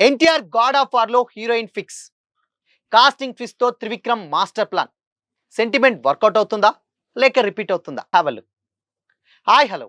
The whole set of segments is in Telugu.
ఎన్టీఆర్ గాడ్ ఆఫ్ వార్ లో హీరోయిన్ ఫిక్స్. కాస్టింగ్ ట్విస్ట్ తో Trivikram master plan. Sentiment work out అవుతుందా లేక రిపీట్ అవుతుందా? Have a look. Hi hello,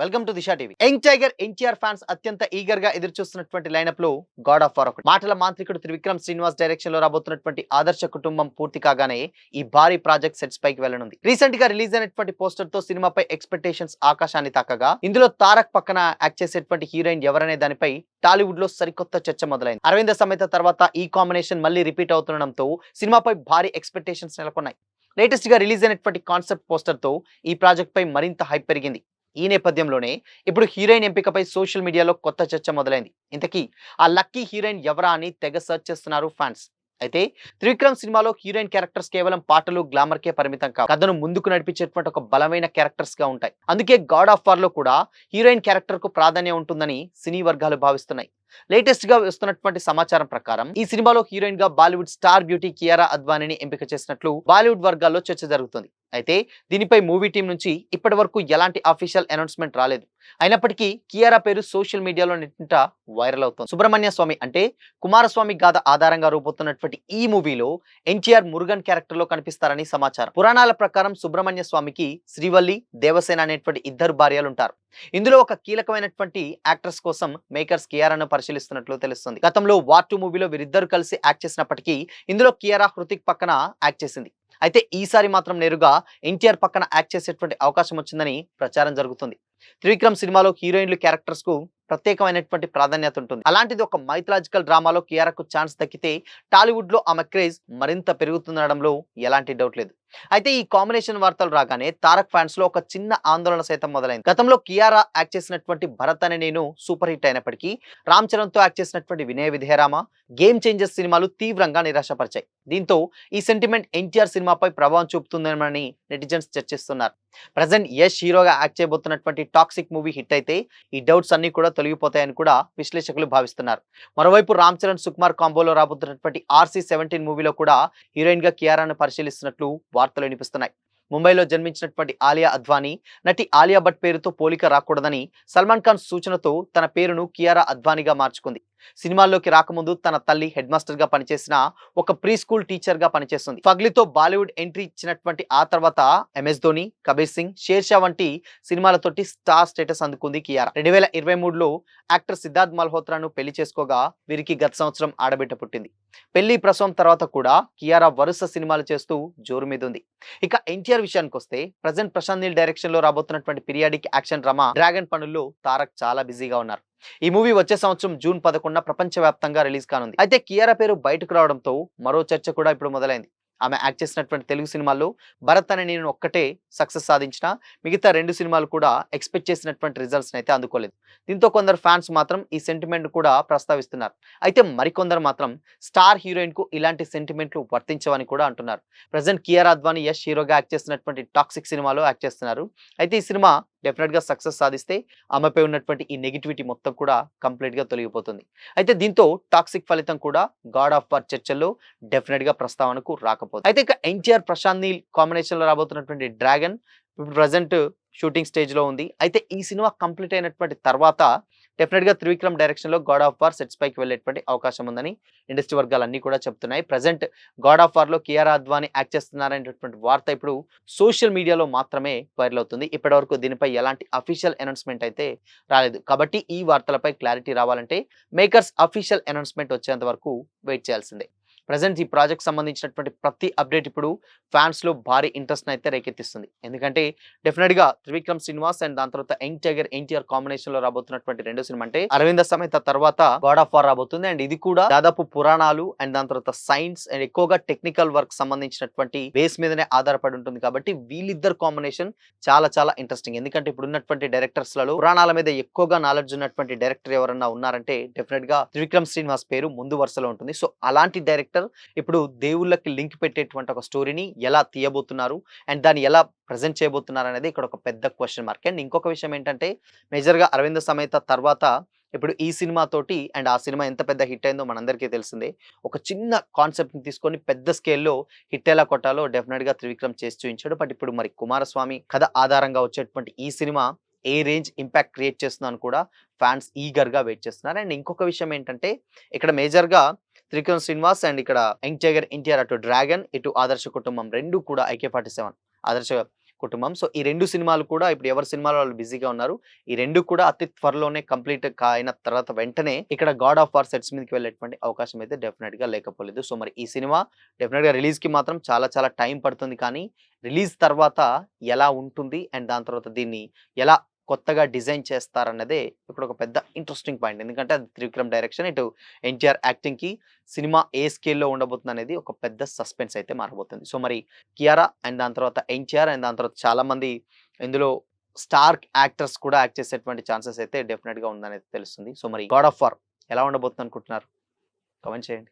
welcome to Disha TV. Young tiger NTR fans అత్యంత ఈగర్ గా ఎదురు చూస్తున్నటువంటి లైనప్ లో గాడ్ ఆఫ్ వార్ ఒకటి. మాటల మాంత్రికుడు త్రివిక్రమ్ శ్రీనివాస్ డైరెక్షన్ లో రాబోతున్నటువంటి ఆదర్శ కుటుంబం పూర్తి కాగానే ఈ భారీ ప్రాజెక్ట్ సెట్స్ పైకి వెళ్ళనుంది. రీసెంట్ గా రిలీజ్ అయినటువంటి పోస్టర్ తో సినిమాపై ఎక్స్పెక్టేషన్స్ ఆకాశాన్ని తాకగా, ఇందులో తారక్ పక్కన యాక్ట్ చేసేటువంటి హీరోయిన్ ఎవరనే దానిపై టాలీవుడ్ లో సరికొత్త చర్చ మొదలైంది. అరవింద సమేత తర్వాత ఈ కాంబినేషన్ మళ్ళీ రిపీట్ అవుతుండడంతో సినిమాపై భారీ ఎక్స్పెక్టేషన్స్ నెలకొన్నాయి. లేటెస్ట్ గా రిలీజ్ అయినటువంటి కాన్సెప్ట్ పోస్టర్ తో ఈ ప్రాజెక్ట్ పై మరింత హైప్ పెరిగింది. ఈ నేపథ్యంలోనే ఇప్పుడు హీరోయిన్ ఎంపికపై సోషల్ మీడియాలో కొత్త చర్చ మొదలైంది. ఇంతకీ ఆ లక్కీ హీరోయిన్ ఎవరా అని తెగ సర్చ్ చేస్తున్నారు ఫ్యాన్స్. అయితే త్రివిక్రమ్ సినిమాలో హీరోయిన్ క్యారెక్టర్స్ కేవలం పాటలు గ్లామర్ కే పరిమితం కావు, కథను ముందుకు నడిపించేటువంటి ఒక బలమైన క్యారెక్టర్స్ గా ఉంటాయి. అందుకే గాడ్ ఆఫ్ వార్ లో కూడా హీరోయిన్ క్యారెక్టర్ కు ప్రాధాన్యం ఉంటుందని సినీ వర్గాలు భావిస్తున్నాయి. లేటెస్ట్ గా వస్తున్నటువంటి సమాచారం ప్రకారం ఈ సినిమాలో హీరోయిన్ గా బాలీవుడ్ స్టార్ బ్యూటీ కియారా అద్వానీని ఎంపిక చేసినట్లు బాలీవుడ్ వర్గాల్లో చర్చ జరుగుతుంది. అయితే దీనిపై మూవీ టీం నుంచి ఇప్పటి వరకు ఎలాంటి అఫీషియల్ అనౌన్స్మెంట్ రాలేదు. అయినప్పటికీ కియారా పేరు సోషల్ మీడియాలో నెట్టింట వైరల్ అవుతుంది. సుబ్రహ్మణ్య స్వామి అంటే కుమారస్వామి గాథ ఆధారంగా రూపొందుతున్నటువంటి ఈ మూవీలో ఎన్టీఆర్ మురుగన్ క్యారెక్టర్ లో కనిపిస్తారని సమాచారం. పురాణాల ప్రకారం సుబ్రహ్మణ్య స్వామికి శ్రీవల్లి, దేవసేన అనేటువంటి ఇద్దరు భార్యలు ఉంటారు. ఇందులో ఒక కీలకమైనటువంటి యాక్ట్రెస్ కోసం మేకర్స్ కియారాను పరిశీలిస్తున్నట్లు తెలుస్తుంది. గతంలో వార్ 2 మూవీలో వీరిద్దరు కలిసి యాక్ట్ చేసినప్పటికీ ఇందులో కియారా హృతిక్ పక్కన యాక్ట్ చేసింది. అయితే ఈసారి మాత్రం నేరుగా ఎన్టీఆర్ పక్కన యాక్ట్ చేసేటువంటి అవకాశం వచ్చిందని ప్రచారం జరుగుతుంది. త్రివిక్రమ్ సినిమాలో హీరోయిన్లు క్యారెక్టర్స్ కు ప్రత్యేకమైనటువంటి ప్రాధాన్యత ఉంటుంది. అలాంటిది ఒక మైథలాజికల్ డ్రామాలో కియారాకు ఛాన్స్ దక్కితే టాలీవుడ్ లో ఆమె క్రేజ్ మరింత పెరుగుతుండడంలో ఎలాంటి డౌట్ లేదు. అయితే ఈ కాంబినేషన్ వార్తలు రాగానే తారక్ ఫ్యాన్స్ లో ఒక చిన్న ఆందోళన సైతం మొదలైంది. గతంలో కియారా యాక్ట్ చేసినటువంటి భరత్ అనే నేను సూపర్ హిట్ అయినప్పటికీ రామ్ చరణ్ తో యాక్ట్ చేసినటువంటి వినయ విధేయరామ, గేమ్ చేంజర్స్ సినిమాలు తీవ్రంగా నిరాశపరిచాయి. దీంతో ఈ సెంటిమెంట్ ఎన్టీఆర్ సినిమాపై ప్రభావం చూపుతుందేమని నెటిజన్స్ చర్చిస్తున్నారు. ప్రజెంట్ యష్ హీరోగా యాక్ట్ చేయబోతున్నటువంటి టాక్సిక్ మూవీ హిట్ అయితే ఈ డౌట్స్ అన్ని కూడా తొలగిపోతాయని కూడా విశ్లేషకులు భావిస్తున్నారు. మరోవైపు రామ్ చరణ్ సుకుమార్ కాంబోలో రాబోతున్నటువంటి RC-17 మూవీలో కూడా హీరోయిన్ గా కియారాను పరిశీలిస్తున్నట్లు వార్తలు వినిపిస్తున్నాయి. ముంబైలో జన్మించినటువంటి ఆలియా అద్వానీ నటి ఆలియా భట్ పేరుతో పోలిక రాకూడదని సల్మాన్ ఖాన్ సూచనతో తన పేరును కియారా అద్వానీగా మార్చుకుంది. సినిమాల్లోకి రాకముందు తన తల్లి హెడ్ మాస్టర్ గా పనిచేసిన ఒక ప్రీ స్కూల్ టీచర్ గా పనిచేస్తుంది. ఫగ్లీతో బాలీవుడ్ ఎంట్రీ ఇచ్చినటువంటి ఆ తర్వాత MS ధోని, కబీర్ సింగ్, షేర్షా వంటి సినిమాలతోటి స్టార్ స్టేటస్ అందుకుంది కియారా. 2023లో యాక్టర్ సిద్ధార్థ్ మల్హోత్రాను పెళ్లి చేసుకోగా వీరికి గత సంవత్సరం ఆడబిడ్డ పుట్టింది. పెళ్లి ప్రసవం తర్వాత కూడా కియారా వరుస సినిమాలు చేస్తూ జోరు మీద ఉంది. ఇక ఎన్టీఆర్ విషయానికి వస్తే ప్రజెంట్ ప్రశాంత్ నీల్ డైరెక్షన్ లో రాబోతున్నటువంటి పీరియాడిక్ యాక్షన్ డ్రామా డ్రాగన్ పనుల్లో తారక్ చాలా బిజీగా ఉన్నారు. ఈ మూవీ వచ్చే సంవత్సరం జూన్ 11న ప్రపంచవ్యాప్తంగా రిలీజ్ కానుంది. అయితే కియారా పేరు బయటకు రావడంతో మరో చర్చ కూడా ఇప్పుడు మొదలైంది. ఆమె యాక్ట్ చేసినటువంటి తెలుగు సినిమాల్లో భరత్ అనే నేను ఒక్కటే సక్సెస్ సాధించిన, మిగతా 2 సినిమాలు కూడా ఎక్స్పెక్ట్ చేసినటువంటి రిజల్ట్స్ అయితే అందుకోలేదు. దీంతో కొందరు ఫ్యాన్స్ మాత్రం ఈ సెంటిమెంట్ కూడా ప్రస్తావిస్తున్నారు. అయితే మరికొందరు మాత్రం స్టార్ హీరోయిన్ కు ఇలాంటి సెంటిమెంట్లు వర్తించవని కూడా అంటున్నారు. ప్రజెంట్ కియారా అద్వానీ యష్ హీరోగా యాక్ట్ చేసినటువంటి టాక్సిక్ సినిమాలో యాక్ట్ చేస్తున్నారు. అయితే ఈ సినిమా డెఫినెట్ గా సక్సెస్ సాధిస్తే ఆమెపై ఉన్నటువంటి ఈ నెగిటివిటీ మొత్తం కూడా కంప్లీట్ గా తొలగిపోతుంది. అయితే దీంతో టాక్సిక్ ఫలితం కూడా గాడ్ ఆఫ్ వార్ చర్చల్లో డెఫినెట్ గా ప్రస్తావనకు రాకపోతుంది. అయితే ఇక ఎన్టీఆర్ ప్రశాంత్ నీల్ కాంబినేషన్ లో రాబోతున్నటువంటి డ్రాగన్ ఇప్పుడు ప్రజెంట్ షూటింగ్ స్టేజ్ లో ఉంది. అయితే ఈ సినిమా కంప్లీట్ అయినటువంటి తర్వాత డెఫినెట్ గా త్రివిక్రమ్ డైరెక్షన్ లో గాడ్ ఆఫ్ వార్ సెట్స్ పైకి వెళ్ళేటువంటి అవకాశం ఉందని ఇండస్ట్రీ వర్గాలన్నీ కూడా చెప్తున్నాయి. ప్రజెంట్ గాడ్ ఆఫ్ వార్ లో కియారా అద్వానీ యాక్ట్ చేస్తున్నారనేటువంటి వార్త ఇప్పుడు సోషల్ మీడియాలో మాత్రమే వైరల్ అవుతుంది. ఇప్పటివరకు దీనిపై ఎలాంటి అఫీషియల్ అనౌన్స్మెంట్ అయితే రాలేదు. కాబట్టి ఈ వార్తలపై క్లారిటీ రావాలంటే మేకర్స్ అఫీషియల్ అనౌన్స్మెంట్ వచ్చేంత వరకు వెయిట్ చేయాల్సిందే. ప్రజెంట్ ఈ ప్రాజెక్ట్ సంబంధించినటువంటి ప్రతి అప్డేట్ ఇప్పుడు ఫ్యాన్స్ లో భారీ ఇంట్రెస్ట్ అయితే రేకెత్తిస్తుంది. ఎందుకంటే డెఫినెట్ గా త్రివిక్రమ్ శ్రీనివాస్ అండ్ దాని తర్వాత యంగ్ టైగర్ ఎన్టీఆర్ కాంబినేషన్ లో రాబోతున్నటువంటి 2 సినిమా అంటే అరవింద సమేత తర్వాత గాడ్ ఆఫ్ వార్ రాబోతుంది. అండ్ ఇది కూడా దాదాపు పురాణాలు అండ్ దాని తర్వాత సైన్స్ అండ్ ఎక్కువగా టెక్నికల్ వర్క్ సంబంధించినటువంటి బేస్ మీదనే ఆధారపడి ఉంటుంది. కాబట్టి వీళ్ళిద్దరు కాంబినేషన్ చాలా చాలా ఇంట్రెస్టింగ్. ఎందుకంటే ఇప్పుడు ఉన్నటువంటి డైరెక్టర్స్ లలో పురాణాల మీద ఎక్కువగా నాలెడ్జ్ ఉన్నటువంటి డైరెక్టర్ ఎవరన్నా ఉన్నారంటే డెఫినెట్ గా త్రివిక్రమ్ శ్రీనివాస్ పేరు ముందు వరుసలో ఉంటుంది. సో అలాంటి డైరెక్టర్ ఇప్పుడు దేవుళ్ళకి లింక్ పెట్టేటువంటి ఒక స్టోరీని ఎలా తీయబోతున్నారు అండ్ దాన్ని ఎలా ప్రజెంట్ చేయబోతున్నారు అనేది ఇక్కడ ఒక పెద్ద క్వశ్చన్ మార్క్. అండ్ ఇంకొక విషయం ఏంటంటే మేజర్ గా అరవింద సమేత తర్వాత ఇప్పుడు ఈ సినిమా తోటి అండ్ ఆ సినిమా ఎంత పెద్ద హిట్ అయిందో మనందరికీ తెలిసిందే. ఒక చిన్న కాన్సెప్ట్ ని తీసుకొని పెద్ద స్కేల్లో హిట్ ఎలా కొట్టాలో డెఫినెట్ గా త్రివిక్రమ్ చేసి చూపించాడు. బట్ ఇప్పుడు మరి కుమారస్వామి కథ ఆధారంగా వచ్చేటువంటి ఈ సినిమా ఏ రేంజ్ ఇంపాక్ట్ క్రియేట్ చేస్తుందని కూడా ఫ్యాన్స్ ఈగర్‌గా వెయిట్ చేస్తున్నారు. అండ్ ఇంకొక విషయం ఏంటంటే ఇక్కడ మేజర్‌గా 'త్రివిక్రమ్ శ్రీనివాస్' అండ్ ఇక్కడ 'యంగ్ టైగర్ ఎన్టీఆర్' అటు 'డ్రాగన్' ఇటు 'ఆదర్శ కుటుంబం' 2 కూడా 'AK47' 'ఆదర్శ కుటుంబం'. సో, ఈ 2 సినిమాలు కూడా ఇప్పుడు ఎవరి సినిమాలో వాళ్ళు బిజీగా ఉన్నారు. ఈ 2 కూడా అతి త్వరలోనే కంప్లీట్ అయిన తర్వాత వెంటనే ఇక్కడ 'గాడ్ ఆఫ్ వార్' సెట్స్ మీదకి వెళ్ళేటువంటి అవకాశం అయితే డెఫినిట్‌గా లేకపోలేదు. సో, మరి ఈ సినిమా డెఫినిట్‌గా రిలీజ్‌కి మాత్రం చాలా చాలా టైం పడుతుంది. కానీ రిలీజ్ తర్వాత ఎలా ఉంటుంది? అండ్ దాని తర్వాత దీన్ని ఎలా కొత్తగా డిజైన్ చేస్తారన్నదే ఇప్పుడు ఒక పెద్ద ఇంట్రెస్టింగ్ పాయింట్. ఎందుకంటే అది త్రివిక్రమ్ డైరెక్షన్, ఇటు ఎన్టీఆర్ యాక్టింగ్‌కి సినిమా ఏ స్కేల్‌లో ఉండబోతుందనేది ఒక పెద్ద సస్పెన్స్ అయితే మారబోతుంది. సో, మరి 'కియారా' అండ్ దాని తర్వాత ఎన్టీఆర్ అండ్ దాని తర్వాత చాలామంది ఇందులో స్టార్ యాక్టర్స్ కూడా యాక్ట్ చేసేటువంటి ఛాన్సెస్ అయితే డెఫినిట్‌గా ఉందనేది తెలుస్తుంది. సో, మరి 'గాడ్ ఆఫ్ వార్' ఎలా ఉండబోతుంది అనుకుంటున్నారు? కామెంట్ చేయండి.